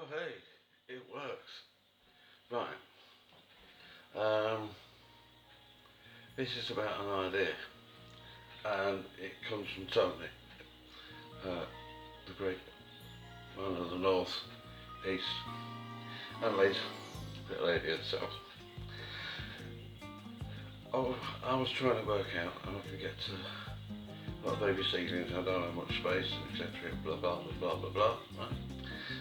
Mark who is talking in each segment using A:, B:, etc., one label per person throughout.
A: Oh hey, it works. Right. Um, this is about an idea, and it comes from Tony, the great man of the north, east, Adelaide, bit lady of the south. I was trying to work out how I could get to not baby seedlings, I don't have much space, etc. Blah blah blah blah blah blah. Right?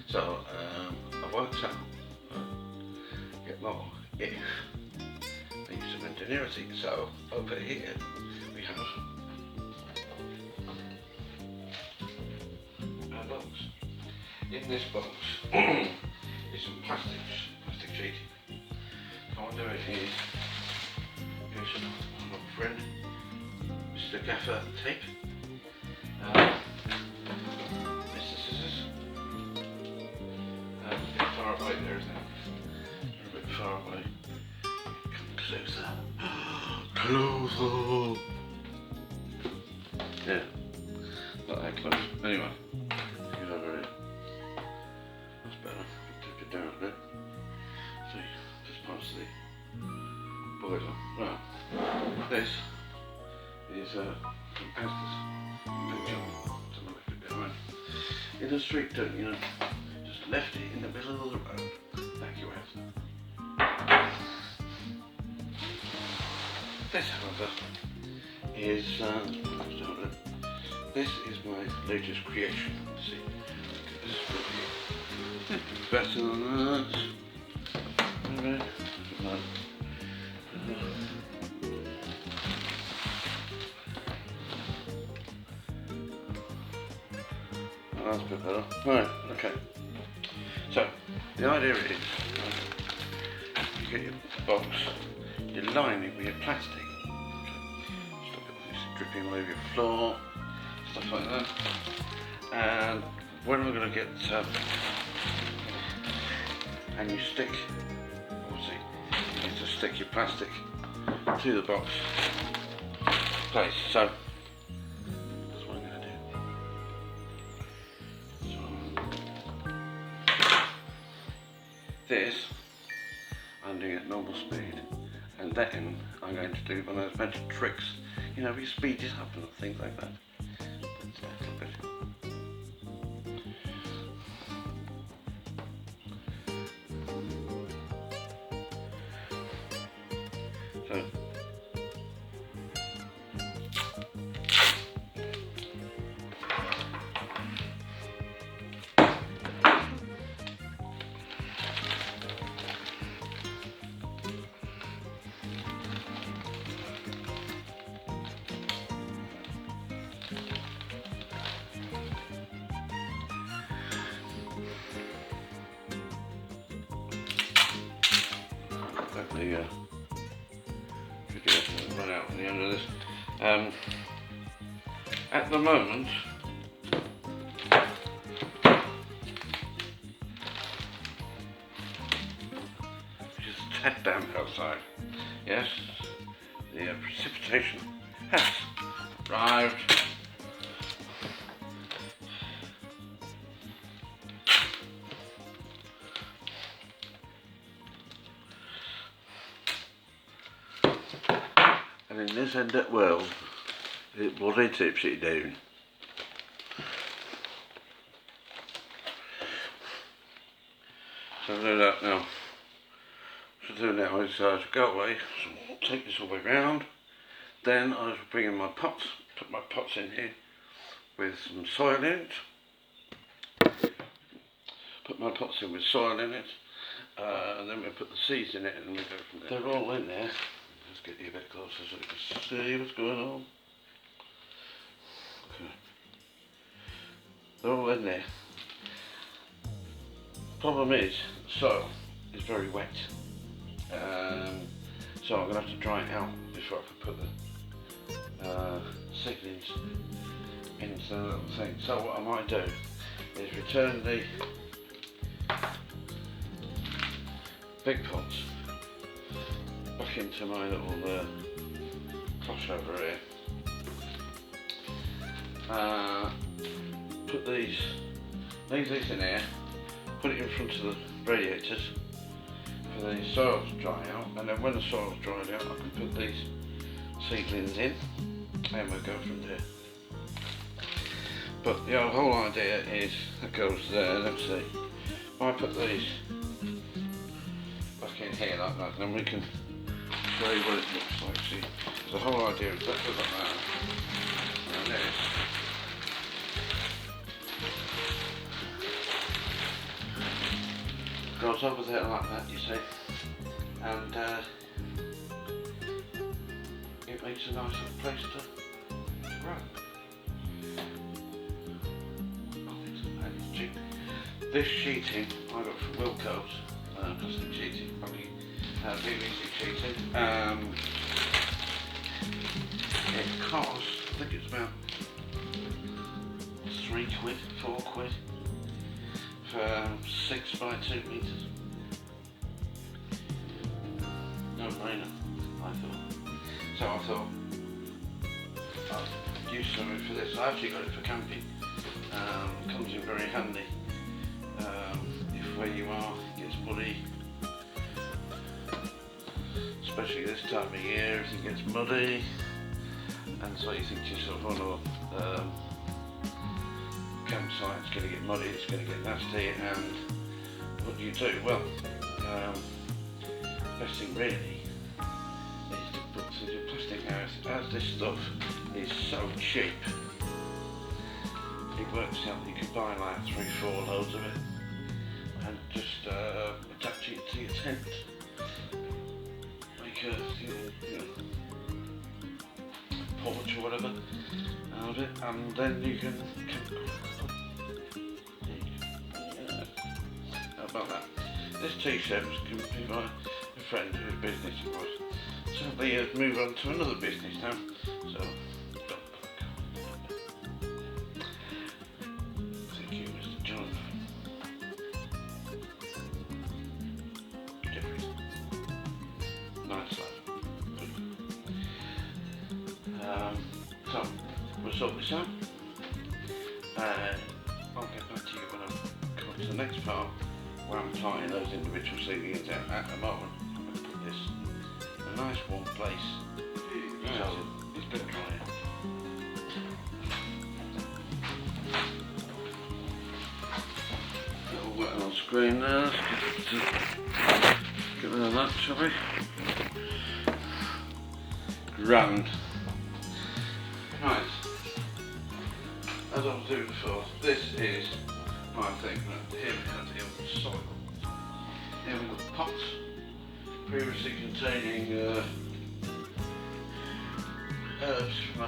A: So I worked out, get more if I use some ingenuity. So over here we have a box. In this box is some plastic sheeting. So what I'm doing is use my friend Mr. Gaffer tape. Mr. Scissors. A bit far away there, isn't it? A bit far away. Come closer. Closer. Yeah. Not that close. Anyway. Get over here. That's better. Tip it down a bit. See, just past the boiler. Right. This is some Asda's picture. Someone left it behind. In the street, don't you know? Just left it in the middle of the road. Thank you, Asda. This, however, is this is my latest creation. See, this is better than that. Alright. That's a bit better. Right, okay. So, the idea is, you get your box, you line it with your plastic. Stop it dripping all over your floor, stuff like that. And when we're going to get, and you stick, obviously, you need to stick your plastic to the box place. So, that's what I'm going to do. This, I'm doing at normal speed, and then I'm going to do one of those magic tricks, you know, we speed it up and things like that. That's a little bit. So, hopefully, should get a run out at the end of this. At the moment, which is a tad damp outside, yes, the precipitation has arrived. And in this end of the world, it bloody tips it down. So I'll do that now. What I'll do now is I should go away, so take this all the way round, then I shall bring in my pots, put my pots in here with some soil in it, put my pots in with soil in it, and then we'll put the seeds in it and we'll go from there. They're all in there. Let's get you a bit closer so you can see what's going on. Okay. They're all in there. Problem is, soil is very wet. So I'm going to have to dry it out before I can put the seedlings into the little thing. So what I might do is return the big pots back into my little cloth over here. Put these, leave these in here, put it in front of the radiators for the soil to dry out, and then when the soil's dried out I can put these seedlings in and we'll go from there. But the whole idea is that goes there. Let's see, if I put these back in here like that, then we can show you what it looks like. See, the whole idea is that goes like that, and this goes over there like that, you see, and it makes a nice little place to grow. This sheeting I got from Wilco's, plastic sheeting, probably PVC sheeting. It costs, I think it's about £3, £4 for 6 by 2 metres. No brainer, I thought. So I thought I'd use some of it for this. I actually got it for camping. Comes in very handy. If where you are it gets muddy, especially this time of year, everything gets muddy, and so you think to yourself, oh no, campsite's going to get muddy, it's going to get nasty, and what do you do? Well, best thing really is to put some plastic now. As this stuff is so cheap, it works out that you can buy like 3-4 loads of it and just attach it to your tent, make a porch or whatever out of it, and then you can how about that? This t-shirt was given to me by a friend whose business it was. So they move on to another business now. So thank you, Mr. John Jeffries. Nice lad. Good. So we'll sort this out. I'll get back to you when I come to the next part, where I'm tying those individual seedlings out. At the moment, I'm going to put this in a nice warm place, so it's been dry. Little wet on screen there. Let's get rid of that, shall we? Grand. Right. As I was doing before, this is my thing. Here we have the soil. Here we've got pots previously containing herbs from a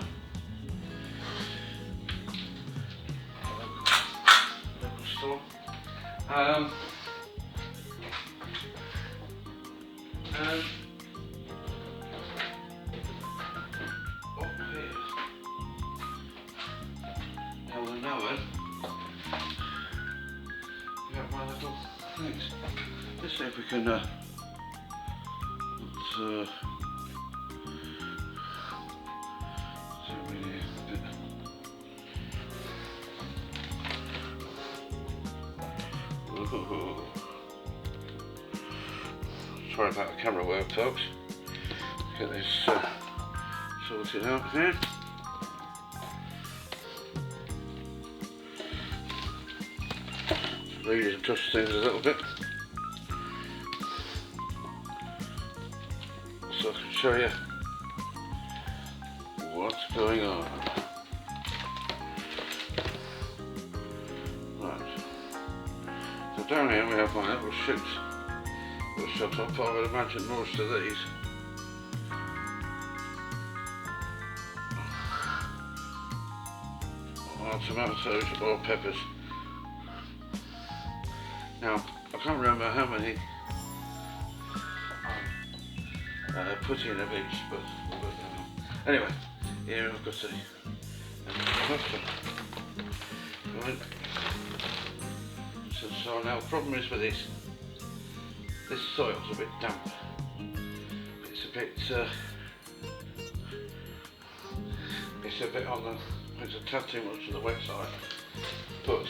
A: local store. And up here, now the knower, we have my little things. Let's see if we can zoom in here a bit. Ooh. Sorry about the camera work, folks. Get this sorted out here. Really adjust things a little bit so I can show you what's going on. Right. So down here we have my little chutes that are shut up. I would imagine most of these are tomatoes or peppers. Now, I can't remember how many I put in of each, but anyway, here I've got right. So now the problem is with this soil's a bit damp. It's a bit on the, it's a tad too much to the wet side, but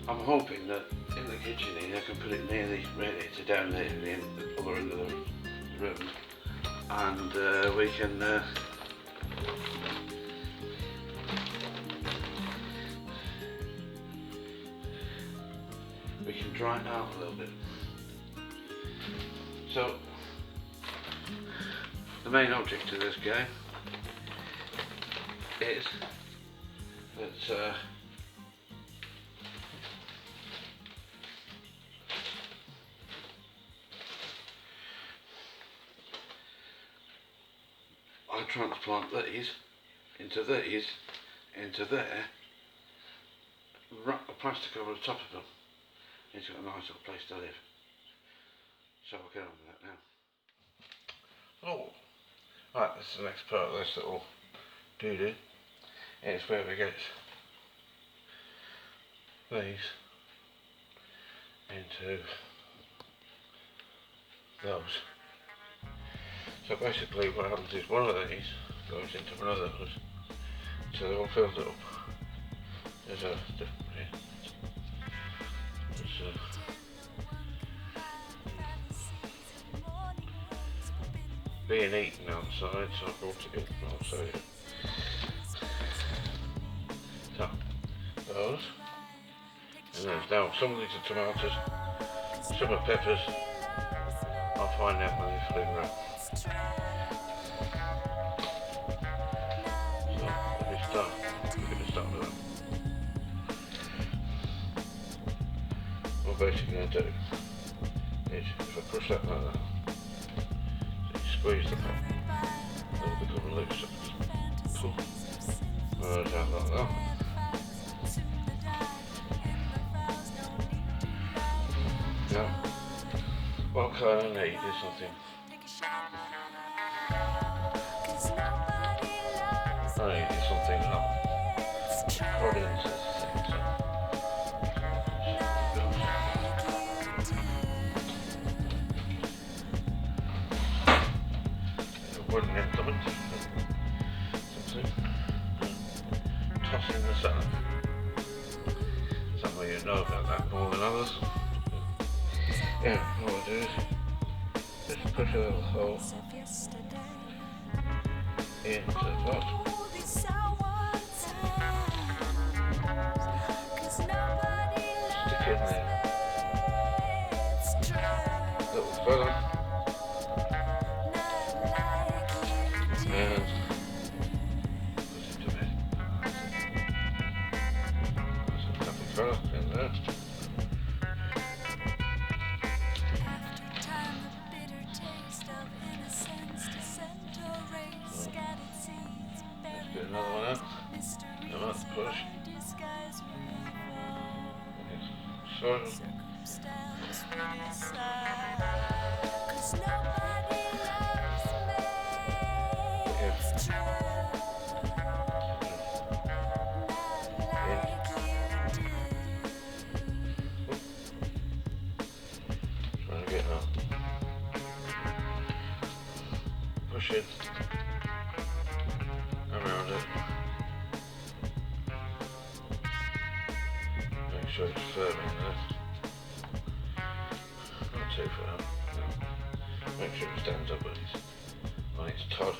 A: I'm hoping that in the kitchen here I can put it near the radiator down there at the other end of the room, and we can dry it out a little bit. So the main object of this game is that I transplant these into there, wrap the plastic over the top of them. It's got a nice little place to live. So I'll get on with that now. Oh, right, this is the next part of this little doo-doo. It's where we get these into those. So basically what happens is one of these goes into one of those, so they're all filled up. There's a being eaten outside, so I brought it in. I'll show you. So, those. And there's now some of these are tomatoes, some are peppers. I'll find out when they flavour up. So, let me start. We're going to start with that. What we're basically going to do is, if I push that like that, squeeze the pepper, it'll become loose. Pull it out like that. Now, what I kind of need is something. I need something like audience thing. Wooden implement, something, tossing the salad. Some of you know about that more than others. Yeah, what I'll do is just push a little hole into the pot. Stick in there. Little fella. And put it to bed. Some happy fella in there. Let's get another one out. Come on, push. So. Trying to get out. Push it around it. Make sure it's firm in there. Not too firm. No. Make sure it stands up on its Todd.